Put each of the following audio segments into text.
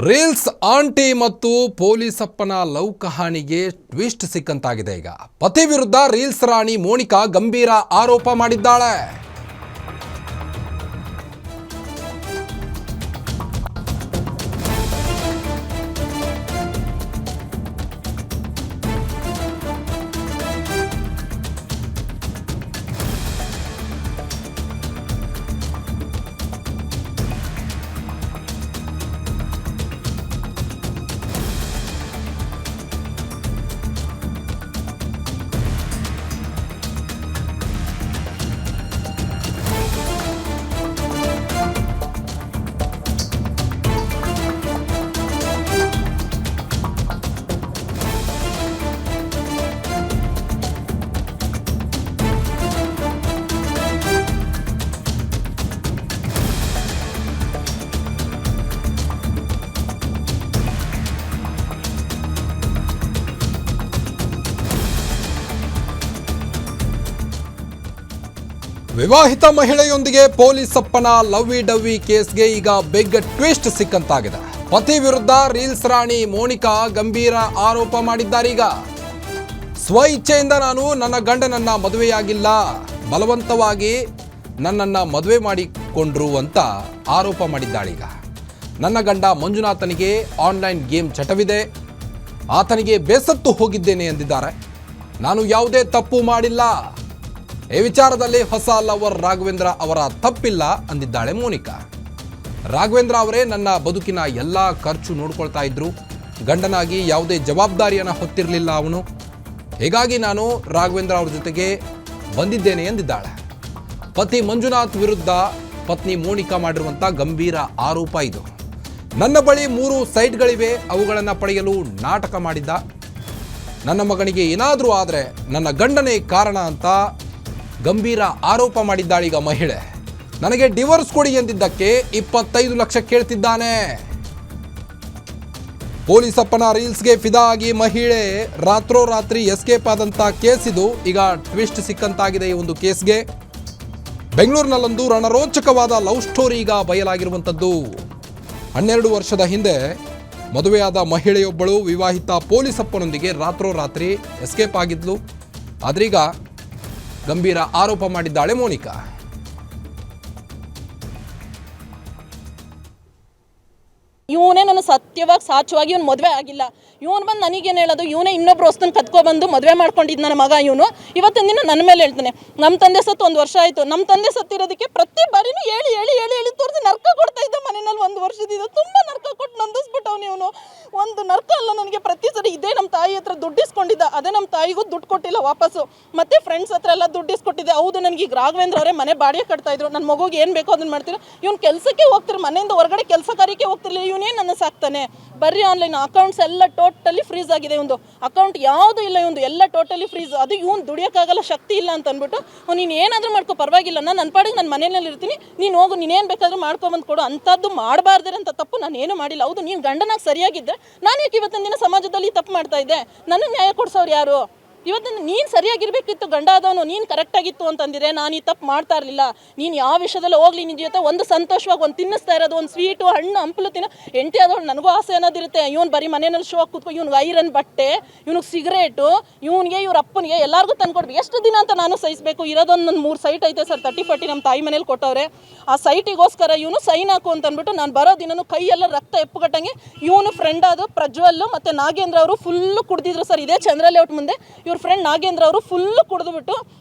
Reels aunty ಮತ್ತು ಪೊಲೀಸಪ್ಪನ love ಕಹಾನಿಗೆ twist ಸಿಕ್ಕಂತಾಗಿದೆ. ಈಗ ಪತಿ ವಿರುದ್ಧ ರೀಲ್ಸ್ ರಾಣಿ ಮೋನಿಕಾ ಗಂಭೀರ ಆರೋಪ ಮಾಡಿದ್ದಾಳೆ. ವಿವಾಹಿತ ಮಹಿಳೆಯೊಂದಿಗೆ ಪೊಲೀಸಪ್ಪನ ಲವ್ವಿ ಡವ್ವಿ ಕೇಸ್ಗೆ ಈಗ ಬಿಗ್ ಟ್ವಿಸ್ಟ್ ಸಿಕ್ಕಂತಾಗಿದೆ. ಪತಿ ವಿರುದ್ಧ ರೀಲ್ಸ್ ರಾಣಿ ಮೋನಿಕಾ ಗಂಭೀರ ಆರೋಪ ಮಾಡಿದ್ದಾರೆ. ಈಗ ಸ್ವ ಇಚ್ಛೆಯಿಂದ ನಾನು ನನ್ನ ಗಂಡನನ್ನ ಮದುವೆಯಾಗಿಲ್ಲ, ಬಲವಂತವಾಗಿ ನನ್ನನ್ನು ಮದುವೆ ಮಾಡಿಕೊಂಡ್ರು ಅಂತ ಆರೋಪ ಮಾಡಿದ್ದಾಳೆ. ಈಗ ನನ್ನ ಗಂಡ ಮಂಜುನಾಥನಿಗೆ ಆನ್ಲೈನ್ ಗೇಮ್ ಚಟವಿದೆ, ಆತನಿಗೆ ಬೇಸತ್ತು ಹೋಗಿದ್ದೇನೆ ಎಂದಿದ್ದಾರೆ. ನಾನು ಯಾವುದೇ ತಪ್ಪು ಮಾಡಿಲ್ಲ, ಈ ವಿಚಾರದಲ್ಲಿ ಹೊಸ ಲವರ್ ರಾಘವೇಂದ್ರ ಅವರ ತಪ್ಪಿಲ್ಲ ಅಂದಿದ್ದಾಳೆ ಮೋನಿಕಾ. ರಾಘವೇಂದ್ರ ಅವರೇ ನನ್ನ ಬದುಕಿನ ಎಲ್ಲ ಖರ್ಚು ನೋಡ್ಕೊಳ್ತಾ ಇದ್ರು, ಗಂಡನಾಗಿ ಯಾವುದೇ ಜವಾಬ್ದಾರಿಯನ್ನು ಹೊತ್ತಿರಲಿಲ್ಲ ಅವನು, ಹೀಗಾಗಿ ನಾನು ರಾಘವೇಂದ್ರ ಅವ್ರ ಜೊತೆಗೆ ಬಂದಿದ್ದೇನೆ ಎಂದಿದ್ದಾಳೆ. ಪತಿ ಮಂಜುನಾಥ್ ವಿರುದ್ಧ ಪತ್ನಿ ಮೋನಿಕಾ ಮಾಡಿರುವಂಥ ಗಂಭೀರ ಆರೋಪ ಇದು. ನನ್ನ ಬಳಿ 3 ಸೈಟ್ಗಳಿವೆ, ಅವುಗಳನ್ನು ಪಡೆಯಲು ನಾಟಕ ಮಾಡಿದ್ದ, ನನ್ನ ಮಗನಿಗೆ ಏನಾದರೂ ಆದರೆ ನನ್ನ ಗಂಡನೇ ಕಾರಣ ಅಂತ ಗಂಭೀರ ಆರೋಪ ಮಾಡಿದ್ದಾಳೀಗ ಮಹಿಳೆ. ನನಗೆ ಡಿವೋರ್ಸ್ ಕೊಡಿ ಎಂದಿದ್ದಕ್ಕೆ 25 ಲಕ್ಷ ಕೇಳ್ತಿದ್ದಾನೆ. ಪೊಲೀಸಪ್ಪನ ರೀಲ್ಸ್ಗೆ ಫಿದಾ ಆಗಿ ಮಹಿಳೆ ರಾತ್ರೋರಾತ್ರಿ ಎಸ್ಕೇಪ್ ಆದಂಥ ಕೇಸ್ ಇದು. ಈಗ ಟ್ವಿಸ್ಟ್ ಸಿಕ್ಕಂತಾಗಿದೆ ಈ ಒಂದು ಕೇಸ್ಗೆ. ಬೆಂಗಳೂರಿನಲ್ಲೊಂದು ರಣರೋಚಕವಾದ ಲವ್ ಸ್ಟೋರಿ ಈಗ ಬಯಲಾಗಿರುವಂಥದ್ದು. 12 ವರ್ಷದ ಹಿಂದೆ ಮದುವೆಯಾದ ಮಹಿಳೆಯೊಬ್ಬಳು ವಿವಾಹಿತ ಪೊಲೀಸಪ್ಪನೊಂದಿಗೆ ರಾತ್ರೋರಾತ್ರಿ ಎಸ್ಕೇಪ್ ಆಗಿದ್ಲು. ಆದ್ರೀಗ ಗಂಭೀರ ಆರೋಪ ಮಾಡಿದ್ದಾಳೆ ಮೋನಿಕಾ. ಇವನೇ ನಾನು ಸತ್ಯವಾಗಿ ಸಾಚವಾಗಿ ಇವನು ಮದುವೆ ಆಗಿಲ್ಲ. ಇವನು ಬಂದು ನನಗೇನು ಹೇಳೋದು, ಇವನೇ ಇನ್ನೊಬ್ರು ಹೊಸ್ತನ್ನು ಕತ್ಕೊಬಂದು ಮದುವೆ ಮಾಡ್ಕೊಂಡಿದ್ದು ನನ್ನ ಮಗ. ಇವನು ಇವತ್ತಿನ ದಿನ ನನ್ನ ಮೇಲೆ ಹೇಳ್ತಾನೆ, ನಮ್ಮ ತಂದೆ ಸತ್ತು 1 ವರ್ಷ ಆಯಿತು, ನಮ್ಮ ತಂದೆ ಸತ್ತಿರೋದಕ್ಕೆ ಪ್ರತಿ ಬಾರಿನೂ ಹೇಳಿ ಹೇಳಿ ಹೇಳಿ ಹೇಳಿ ತೋರಿಸಿ ನರ್ಕ ಕೊಡ್ತಾ ಇದ್ದ ಮನೆಯಲ್ಲಿ. 1 ವರ್ಷದಿಂದ ತುಂಬ ನರ್ಕ ಕೊಟ್ಟು ನಂದಿಸ್ಬಿಟ್ಟವನು ಇವನು. ಒಂದು ನರ್ಕ ಅಲ್ಲ ನನಗೆ, ಪ್ರತಿ ಸರಿ ಇದೇ ನಮ್ಮ ತಾಯಿ ಹತ್ರ ದುಡ್ಡು ಇಸ್ಕೊಂಡಿದ್ದ, ಅದೇ ನಮ್ಮ ತಾಯಿಗೂ ದುಡ್ಡು ಕೊಟ್ಟಿಲ್ಲ ವಾಪಸ್ಸು, ಮತ್ತೆ ಫ್ರೆಂಡ್ಸ್ ಹತ್ರ ಎಲ್ಲ ದುಡ್ಡು ಇಸ್ಕೊಟ್ಟಿದ್ದೆ. ಹೌದು, ನನಗೆ ಈಗ ರಾಘವೇಂದ್ರ ಅವರೇ ಮನೆ ಬಾಡಿಗೆ ಕಟ್ತಾ ಇದ್ರು, ನನ್ನ ಮಗುಗೆ ಏನು ಬೇಕೋ ಅದನ್ನು ಮಾಡ್ತಿರೋ. ಇವ್ನು ಕೆಲಸಕ್ಕೆ ಹೋಗ್ತಿರು, ಮನೆಯಿಂದ ಹೊರಗಡೆ ಕೆಲಸ ಕಾರ್ಯಕ್ಕೆ ಹೋಗ್ತಿರ್ಲಿಲ್ಲ. ಇವನೇ ನನ್ನ ಸಾಕ್ತಾನೆ. ಬರ್ರಿ ಆನ್ಲೈನ್ ಅಕೌಂಟ್ಸ್ ಎಲ್ಲ ಟೋಟಲಿ ಫ್ರೀಸ್ ಆಗಿದೆ. ಒಂದು ಅಕೌಂಟ್ ಯಾವುದು ಇಲ್ಲ ಇವಂದು, ಎಲ್ಲ ಟೋಟಲಿ ಫ್ರೀಸ್. ಅದು ಇವ್ನು ದುಡಿಯೋಕ್ಕಾಗಲ್ಲ, ಶಕ್ತಿ ಇಲ್ಲ ಅಂತ ಅಂದ್ಬಿಟ್ಟು ನೀನು ಏನಾದರೂ ಮಾಡ್ಕೊ ಪರವಾಗಿಲ್ಲ, ನಾನು ನನ್ನ ಪಾಡಿಗೆ ನನ್ನ ಮನೆಯಲ್ಲಿ ಇರ್ತೀನಿ, ನೀನು ಹೋಗು, ನೀನೇನು ಬೇಕಾದರೂ ಮಾಡ್ಕೊಂಬಂದು ಕೊಡು. ಅಂಥದ್ದು ಮಾಡಬಾರ್ದಿರಂಥ ತಪ್ಪು ನಾನು ಏನು ಮಾಡಿಲ್ಲ. ಹೌದು, ನೀನು ಗಂಡನಾಗಿ ಸರಿಯಾಗಿದ್ದರೆ ನಾನು ಯಾಕೆ ಇವತ್ತಿನ ದಿನ ಸಮಾಜದಲ್ಲಿ ತಪ್ಪು ಮಾಡ್ತಾ ಇದ್ದೆ? ನನಗೆ ನ್ಯಾಯ ಕೊಡಿಸೋರು ಯಾರು? ಇವತ್ತಿನ ನೀನು ಸರಿಯಾಗಿರ್ಬೇಕಿತ್ತು, ಗಂಡ ಆದವನು ನೀನು ಕರೆಕ್ಟಾಗಿತ್ತು ಅಂತಂದಿದ್ರೆ ನಾನು ಈ ತಪ್ಪು ಮಾಡ್ತಾ ಇರಲಿಲ್ಲ. ನೀನು ಯಾವ ವಿಷಯದಲ್ಲಿ ಹೋಗ್ಲಿ, ನಿನ್ನ ಜೊತೆ ಒಂದು ಸಂತೋಷವಾಗಿ ಒಂದು ತಿನ್ನಿಸ್ತಾ ಇರೋದು, ಒಂದು ಸ್ವೀಟು ಹಣ್ಣು ಹಂಪಲು ತಿನ್ನೋ ಹೆಂಡತಿ ಆದವಳು ನನಗೂ ಆಸೆ ಅನ್ನೋದಿರುತ್ತೆ. ಇವನು ಬರೀ ಮನೆಯಲ್ಲಿ ಶೋ ಕೂತ್ಕೊ, ಇವ್ನಿಗೆ ಐರನ್ ಬಟ್ಟೆ, ಇವ್ನಿಗೆ ಸಿಗರೇಟು, ಇವನಿಗೆ ಇವ್ರ ಅಪ್ಪನಿಗೆ ಎಲ್ಲರಿಗೂ ತಂದ್ಕೊಡ್ಬೇಕು. ಎಷ್ಟು ದಿನ ಅಂತ ನಾನು ಸಹಿಸಬೇಕು? ಇರೋದೊಂದು ನನ್ನ 3 ಸೈಟ್ ಐತೆ ಸರ್, 30-40 ನಮ್ಮ ತಾಯಿ ಮನೇಲಿ ಕೊಟ್ಟವ್ರೆ. ಆ ಸೈಟಿಗೋಸ್ಕರ ಇವನು ಸೈನ್ ಹಾಕು ಅಂತ ಅಂದ್ಬಿಟ್ಟು ನಾನು ಬರೋ ದಿನನೂ ಕೈಯೆಲ್ಲ ರಕ್ತ ಎಪ್ಪುಗಟ್ಟಂಗೆ ಇವನು ಫ್ರೆಂಡ್ ಆದ ಪ್ರಜ್ವಲ್ ಮತ್ತು ನಾಗೇಂದ್ರ ಅವರು ಫುಲ್ಲು ಕುಡ್ದಿದ್ರು ಸರ್. ಇದೇ ಚಂದ್ರ ಲೇಔಟ್ ಮುಂದೆ ಇವ್ರ ಫ್ರೆಂಡ್ ನಾಗೇಂದ್ರ ಅವರು ಫುಲ್ಲು ಕುಡಿದ್ಬಿಟ್ಟು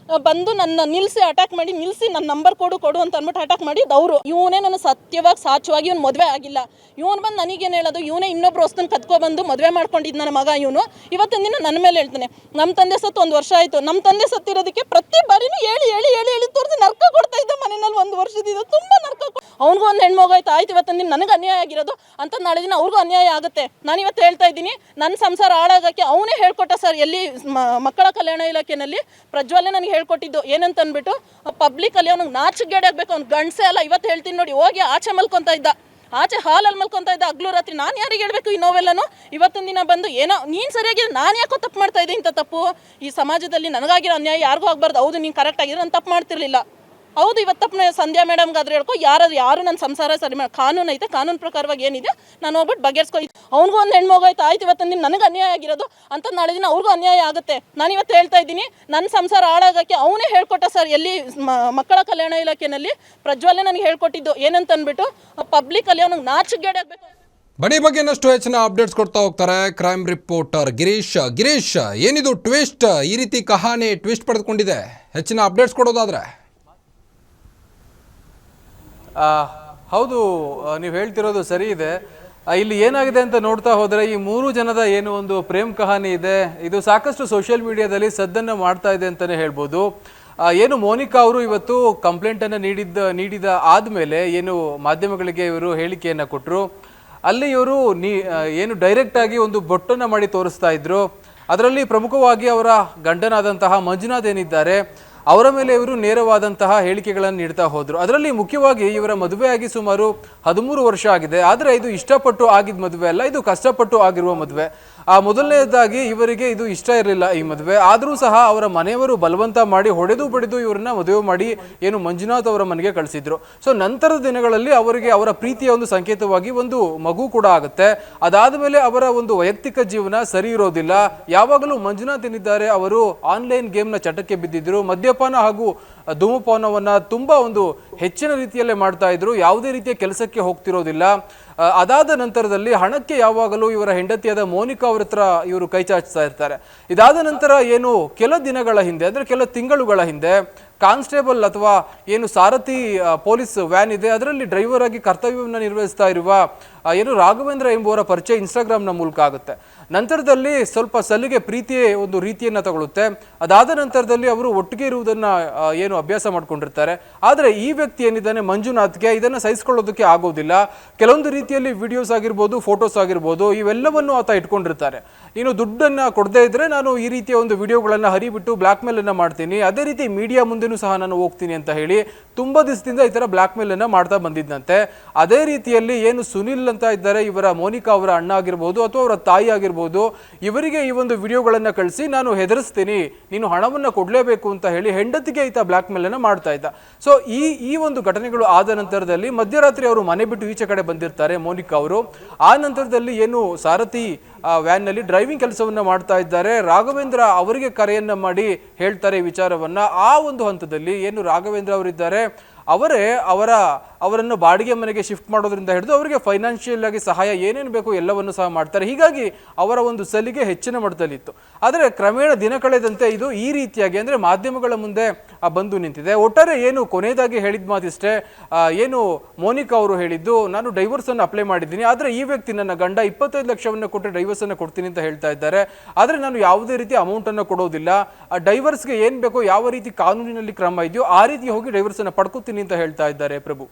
ಬಂದು ನನ್ನ ನಿಲ್ಲಿಸಿ ಅಟ್ಯಾಕ್ ಮಾಡಿ, ನಿಲ್ಲಿಸಿ ನನ್ನ ನಂಬರ್ ಕೊಡು ಅಂತ ಅಂದ್ಬಿಟ್ಟು ಅಟ್ಯಾಕ್ ಮಾಡಿದ್ದು ಅವರು. ಇವನೇ ನಾನು ಸತ್ಯವಾಗಿ ಸಾಚವಾಗಿ ಇವನು ಮದುವೆ ಆಗಿಲ್ಲ. ಇವನು ಬಂದು ನನಗೇನು ಹೇಳೋದು, ಇವನೇ ಇನ್ನೊಬ್ರು ಹೊಸ್ತನ್ನು ಕತ್ಕೊಬಂದು ಮದುವೆ ಮಾಡ್ಕೊಂಡಿದ್ದು ನನ್ನ ಮಗ. ಇವನು ಇವತ್ತಿನ ದಿನ ನನ್ನ ಮೇಲೆ ಹೇಳ್ತಾನೆ, ನಮ್ಮ ತಂದೆ ಸತ್ತು 1 ವರ್ಷ ಆಯಿತು, ನಮ್ಮ ತಂದೆ ಸತ್ತಿರೋದಕ್ಕೆ ಪ್ರತಿ ಬಾರಿನೂ ಹೇಳಿ ಹೇಳಿ ಹೇಳಿ ಹೇಳಿ ತೋರಿಸಿ ನರ್ಕ ಕೊಡ್ತಾ ಇದ್ದ ಮನೆಯಲ್ಲಿ. 1 ವರ್ಷದಿಂದ ತುಂಬ ನರ್ಕ. ಅವ್ನಿಗೂ ಒಂದು ಹೆಣ್ಮಗು ಆಯ್ತು, ಆಯ್ತು ಇವತ್ತಿನ ದಿನ ನನಗೆ ಅನ್ಯಾಯ ಆಗಿರೋದು ಅಂತ ನಾಳೆ ದಿನ ಅವ್ರಿಗೂ ಅನ್ಯಾಯ ಆಗುತ್ತೆ. ನಾನು ಇವತ್ತು ಹೇಳ್ತಾ ಇದ್ದೀನಿ, ನನ್ನ ಸಂಸಾರ ಹಾಳಾಗೋಕ್ಕೆ ಅವನೇ ಹೇಳ್ಕೊಟ್ಟ ಸರ್. ಎಲ್ಲಿ ಮಕ್ಕಳ ಕಲ್ಯಾಣ ಇಲಾಖೆಯಲ್ಲಿ ಪ್ರಜ್ವಲೇ ನನಗೆ ಹೇಳ್ಕೊಟ್ಟಿದ್ದು ಏನಂತ ಅಂದ್ಬಿಟ್ಟು, ಪಬ್ಲಿಕಲ್ಲಿ ಅವ್ನಿಗೆ ನಾಚಿಕೆಗೇಡು ಆಗಬೇಕು, ಅವ್ನು ಗಂಡಸೇ ಅಲ್ಲ. ಇವತ್ತು ಹೇಳ್ತೀನಿ ನೋಡಿ, ಹೋಗಿ ಆಚೆ ಮಲ್ಕೊತಾ ಇದ್ದ, ಆಚೆ ಹಾಲಲ್ಲಿ ಮಲ್ಕೊತಾ ಇದ್ದ ಹಗಲು ರಾತ್ರಿ. ನಾನು ಯಾರಿಗೆ ಹೇಳಬೇಕು ಈ ನೋವೆಲ್ಲನೂ? ಇವತ್ತಿನ ದಿನ ಬಂದು ಏನೋ ನೀನು ಸರಿಯಾಗಿದೆ, ನಾನು ಯಾಕೋ ತಪ್ಪು ಮಾಡ್ತಾ ಇದ್ದೆ. ಇಂಥ ತಪ್ಪು ಈ ಸಮಾಜದಲ್ಲಿ ನನಗಾಗಿರೋ ಅನ್ಯಾಯ ಯಾರಿಗೂ ಆಗಬಾರ್ದು. ಹೌದು, ನೀನು ಕರೆಕ್ಟ್ ಆಗಿರೋ, ನಾನು ತಪ್ಪು ಮಾಡ್ತಿರ್ಲಿಲ್ಲ. ಹೌದು, ಇವತ್ತಪ್ಪನ ಸಂಧ್ಯಾ ಮೇಡಮ್ಗಾದ್ರೆ ಹೇಳ್ಕೊ, ಯಾರು ನನ್ನ ಸಂಸಾರ ಸರಿ ಮಾಡಿ, ಕಾನೂನು ಐತೆ, ಕಾನೂನು ಪ್ರಕಾರವಾಗಿ ಏನಿದೆ ನಾನು ಹೋಗ್ಬಿಟ್ಟು ಬಗೆಹರಿಸ್ಕೊ. ಅವ್ನಿಗೂ ಒಂದು ಹೆಣ್ಣು ಮಗು ಆಯ್ತು, ಇವತ್ತಿನ ದಿನ ನನಗೆ ಅನ್ಯಾಯ ಆಗಿರೋದು ಅಂತ ನಾಳೆ ದಿನ ಅವ್ರಿಗೂ ಅನ್ಯಾಯ ಆಗುತ್ತೆ. ನಾನು ಇವತ್ತು ಹೇಳ್ತಾ ಇದ್ದೀನಿ, ನನ್ನ ಸಂಸಾರ ಹಾಳಾಗೋಕ್ಕೆ ಅವನೇ ಹೇಳ್ಕೊಟ್ಟ ಸರ್. ಎಲ್ಲಿ ಮಕ್ಕಳ ಕಲ್ಯಾಣ ಇಲಾಖೆಯಲ್ಲಿ ಪ್ರಜ್ವಲ್ಲೇ ನನಗೆ ಹೇಳ್ಕೊಟ್ಟಿದ್ದು ಏನಂತ ಅಂದ್ಬಿಟ್ಟು ಪಬ್ಲಿಕಲ್ಲಿ ಅವ್ನಿಗೆ ನಾಚಿಕೆಗೇಡಿ ಆಗಬೇಕು. ಬನ್ನಿ ಬಗ್ಗೆ ಇನ್ನಷ್ಟು ಹೆಚ್ಚಿನ ಅಪ್ಡೇಟ್ಸ್ ಕೊಡ್ತಾ ಹೋಗ್ತಾರೆ ಕ್ರೈಮ್ ರಿಪೋರ್ಟರ್ ಗಿರೀಶ್, ಏನಿದು ಟ್ವಿಸ್ಟ್? ಈ ರೀತಿ ಕಹಾನಿ ಟ್ವಿಸ್ಟ್ ಪಡೆದುಕೊಂಡಿದೆ, ಹೆಚ್ಚಿನ ಅಪ್ಡೇಟ್ಸ್ ಕೊಡೋದಾದ್ರೆ. ಹೌದು, ನೀವು ಹೇಳ್ತಿರೋದು ಸರಿ ಇದೆ. ಇಲ್ಲಿ ಏನಾಗಿದೆ ಅಂತ ನೋಡ್ತಾ ಹೋದರೆ ಈ 3 ಜನದ ಏನು ಒಂದು ಪ್ರೇಮ್ ಕಹಾನಿ ಇದೆ, ಇದು ಸಾಕಷ್ಟು ಸೋಷಿಯಲ್ ಮೀಡಿಯಾದಲ್ಲಿ ಸದ್ದನ್ನು ಮಾಡ್ತಾ ಇದೆ ಅಂತಲೇ ಹೇಳ್ಬೋದು. ಏನು ಮೋನಿಕಾ ಅವರು ಇವತ್ತು ಕಂಪ್ಲೇಂಟನ್ನು ನೀಡಿದ ಆದಮೇಲೆ ಏನು ಮಾಧ್ಯಮಗಳಿಗೆ ಇವರು ಹೇಳಿಕೆಯನ್ನು ಕೊಟ್ಟರು. ಅಲ್ಲಿ ಇವರು ಏನು ಡೈರೆಕ್ಟಾಗಿ ಒಂದು ಬೊಟ್ಟನ್ನು ಮಾಡಿ ತೋರಿಸ್ತಾ ಇದ್ರು. ಅದರಲ್ಲಿ ಪ್ರಮುಖವಾಗಿ ಅವರ ಗಂಡನಾದಂತಹ ಮಂಜುನಾಥ್ ಏನಿದ್ದಾರೆ ಅವರ ಮೇಲೆ ಇವರು ನೇರವಾದಂತಹ ಹೇಳಿಕೆಗಳನ್ನು ನೀಡ್ತಾ ಹೋದರು. ಅದರಲ್ಲಿ ಮುಖ್ಯವಾಗಿ ಇವರ ಮದುವೆಯಾಗಿ ಸುಮಾರು 13 ವರ್ಷ ಆಗಿದೆ. ಆದರೆ ಇದು ಇಷ್ಟಪಟ್ಟು ಆಗಿದ್ದ ಮದುವೆ ಅಲ್ಲ, ಇದು ಕಷ್ಟಪಟ್ಟು ಆಗಿರುವ ಮದುವೆ. ಮೊದಲನೇದಾಗಿ ಇವರಿಗೆ ಇದು ಇಷ್ಟ ಇರಲಿಲ್ಲ ಈ ಮದುವೆ. ಆದರೂ ಸಹ ಅವರ ಮನೆಯವರು ಬಲವಂತ ಮಾಡಿ ಹೊಡೆದು ಬಡಿದು ಇವರನ್ನ ಮದುವೆ ಮಾಡಿ ಏನು ಮಂಜುನಾಥ್ ಅವರ ಮನೆಗೆ ಕಳಿಸಿದ್ರು. ಸೊ ನಂತರದ ದಿನಗಳಲ್ಲಿ ಅವರಿಗೆ ಅವರ ಪ್ರೀತಿಯ ಒಂದು ಸಂಕೇತವಾಗಿ ಒಂದು ಮಗು ಕೂಡ ಆಗುತ್ತೆ. ಅದಾದ ಮೇಲೆ ಅವರ ಒಂದು ವೈಯಕ್ತಿಕ ಜೀವನ ಸರಿ ಇರೋದಿಲ್ಲ. ಯಾವಾಗಲೂ ಮಂಜುನಾಥ್ ಏನಿದ್ದಾರೆ ಅವರು ಆನ್ಲೈನ್ ಗೇಮ್ನ ಚಟಕ್ಕೆ ಬಿದ್ದಿದ್ರು. ಮದ್ಯಪಾನ ಹಾಗೂ ಧೂಮಪಾನವನ್ನ ತುಂಬಾ ಒಂದು ಹೆಚ್ಚಿನ ರೀತಿಯಲ್ಲೇ ಮಾಡ್ತಾ ಇದ್ರು. ಯಾವುದೇ ರೀತಿಯ ಕೆಲಸಕ್ಕೆ ಹೋಗ್ತಿರೋದಿಲ್ಲ. ಅದಾದ ನಂತರದಲ್ಲಿ ಹಣಕ್ಕೆ ಯಾವಾಗಲೂ ಇವರ ಹೆಂಡತಿಯಾದ ಮೋನಿಕಾ ಅವ್ರ ಹತ್ರ ಇವರು ಕೈ ಚಾಚ್ತಾ ಇರ್ತಾರೆ. ಇದಾದ ನಂತರ ಏನು ಕೆಲ ದಿನಗಳ ಹಿಂದೆ ಅಂದ್ರೆ ಕೆಲ ತಿಂಗಳುಗಳ ಹಿಂದೆ ಕಾನ್ಸ್ಟೇಬಲ್ ಅಥವಾ ಏನು ಸಾರಥಿ ಪೊಲೀಸ್ ವ್ಯಾನ್ ಇದೆ ಅದರಲ್ಲಿ ಡ್ರೈವರ್ ಆಗಿ ಕರ್ತವ್ಯವನ್ನು ನಿರ್ವಹಿಸ್ತಾ ಇರುವ ಏನು ರಾಘವೇಂದ್ರ ಎಂಬುವರ ಪರಿಚಯ ಇನ್ಸ್ಟಾಗ್ರಾಮ್ನ ಮೂಲಕ ಆಗುತ್ತೆ. ನಂತರದಲ್ಲಿ ಸ್ವಲ್ಪ ಸಲಿಗೆ ಪ್ರೀತಿಯೇ ಒಂದು ರೀತಿಯನ್ನು ತಗೊಳುತ್ತೆ. ಅದಾದ ನಂತರದಲ್ಲಿ ಅವರು ಒಟ್ಟಿಗೆ ಇರುವುದನ್ನು ಏನು ಅಭ್ಯಾಸ ಮಾಡ್ಕೊಂಡಿರ್ತಾರೆ. ಆದರೆ ಈ ವ್ಯಕ್ತಿ ಏನಿದ್ದಾನೆ ಮಂಜುನಾಥ್ಗೆ ಇದನ್ನು ಸಹಿಸ್ಕೊಳ್ಳೋದಕ್ಕೆ ಆಗೋದಿಲ್ಲ. ಕೆಲವೊಂದು ರೀತಿಯಲ್ಲಿ ವಿಡಿಯೋಸ್ ಆಗಿರ್ಬೋದು, ಫೋಟೋಸ್ ಆಗಿರ್ಬೋದು, ಇವೆಲ್ಲವನ್ನು ಆತ ಇಟ್ಕೊಂಡಿರ್ತಾರೆ. ಇನ್ನು ದುಡ್ಡನ್ನು ಕೊಡದೇ ಇದ್ರೆ ನಾನು ಈ ರೀತಿಯ ಒಂದು ವಿಡಿಯೋಗಳನ್ನು ಹರಿಬಿಟ್ಟು ಬ್ಲ್ಯಾಕ್ ಮೇಲ್ ಅನ್ನ ಮಾಡ್ತೀನಿ, ಅದೇ ರೀತಿ ಮೀಡಿಯಾ ಮುಂದೆನೂ ಸಹ ನಾನು ಹೋಗ್ತೀನಿ ಅಂತ ಹೇಳಿ ತುಂಬಾ ದಿವಸದಿಂದ ಈ ತರ ಬ್ಲ್ಯಾಕ್ ಮೇಲ್ ಅನ್ನ ಮಾಡ್ತಾ ಬಂದಿದ್ದಂತೆ. ಅದೇ ರೀತಿಯಲ್ಲಿ ಏನು ಸುನಿಲ್ ಅಂತ ಇದ್ದಾರೆ, ಇವರ ಮೋನಿಕಾ ಅವರ ಅಣ್ಣ ಆಗಿರ್ಬೋದು ಅಥವಾ ಅವರ ತಾಯಿ ಆಗಿರ್ಬೋದು, ಇವರಿಗೆ ಈ ಒಂದು ವಿಡಿಯೋಗಳನ್ನ ಕಳಿಸಿ ನಾನು ಹೆದರಿಸ್ತೀನಿ, ನೀನು ಹಣವನ್ನ ಕೊಡ್ಲೇಬೇಕು ಅಂತ ಹೇಳಿ ಹೆಂಡತಿಗೆ ಈತ ಬ್ಲ್ಯಾಕ್ ಮೇಲ್ ಅನ್ನ ಮಾಡ್ತಾ ಇದ್ದ. ಸೊ ಈ ಒಂದು ಘಟನೆಗಳು ಆದ ನಂತರದಲ್ಲಿ ಮಧ್ಯರಾತ್ರಿ ಅವರು ಮನೆ ಬಿಟ್ಟು ಈಚೆ ಕಡೆ ಬಂದಿರ್ತಾರೆ ಮೋನಿಕಾ ಅವರು. ಆ ನಂತರದಲ್ಲಿ ಏನು ಸಾರಥಿ ವ್ಯಾನ್ ನಲ್ಲಿ ಡ್ರೈವಿಂಗ್ ಕೆಲಸವನ್ನ ಮಾಡ್ತಾ ಇದ್ದಾರೆ. ರಾಘವೇಂದ್ರ ಅವರಿಗೆ ಕರೆಯನ್ನ ಮಾಡಿ ಹೇಳ್ತಾರೆ ವಿಚಾರವನ್ನ. ಆ ಒಂದು ಹಂತದಲ್ಲಿ ಏನು ರಾಘವೇಂದ್ರ ಅವರಿದ್ದಾರೆ ಅವರನ್ನು ಬಾಡಿಗೆ ಮನೆಗೆ ಶಿಫ್ಟ್ ಮಾಡೋದ್ರಿಂದ ಹಿಡಿದು ಅವರಿಗೆ ಫೈನಾನ್ಷಿಯಲ್ ಆಗಿ ಸಹಾಯ ಏನೇನು ಬೇಕು ಎಲ್ಲವನ್ನು ಸಹ ಮಾಡ್ತಾರೆ. ಹೀಗಾಗಿ ಅವರ ಒಂದು ಸಲಿಗೆ ಹೆಚ್ಚಿನ ಮಟ್ಟದಲ್ಲಿತ್ತು. ಆದರೆ ಕ್ರಮೇಣ ದಿನ ಕಳೆದಂತೆ ಇದು ಈ ರೀತಿಯಾಗಿ ಅಂದರೆ ಮಾಧ್ಯಮಗಳ ಮುಂದೆ ಬಂದು ನಿಂತಿದೆ. ಒಟ್ಟಾರೆ ಏನು ಕೊನೆಯದಾಗಿ ಹೇಳಿದ ಮಾತಿಷ್ಟೇ, ಏನು ಮೋನಿಕಾ ಅವರು ಹೇಳಿದ್ದು, ನಾನು ಡೈವರ್ಸ್ ಅನ್ನು ಅಪ್ಲೈ ಮಾಡಿದ್ದೀನಿ, ಆದರೆ ಈ ವ್ಯಕ್ತಿ ನನ್ನ ಗಂಡ 25 ಲಕ್ಷವನ್ನು ಕೊಟ್ಟು ಡೈವರ್ಸ್ ಅನ್ನು ಕೊಡ್ತೀನಿ ಅಂತ ಹೇಳ್ತಾ ಇದ್ದಾರೆ. ಆದರೆ ನಾನು ಯಾವುದೇ ರೀತಿ ಅಮೌಂಟ್ ಅನ್ನು ಕೊಡೋದಿಲ್ಲ, ಡೈವರ್ಸ್ಗೆ ಏನು ಬೇಕೋ ಯಾವ ರೀತಿ ಕಾನೂನಿನಲ್ಲಿ ಕ್ರಮ ಇದೆಯೋ ಆ ರೀತಿ ಹೋಗಿ ಡೈವರ್ಸ್ ಅನ್ನು ಪಡ್ಕೋತೀನಿ ಅಂತ ಹೇಳ್ತಾ ಇದ್ದಾರೆ ಪ್ರಭು.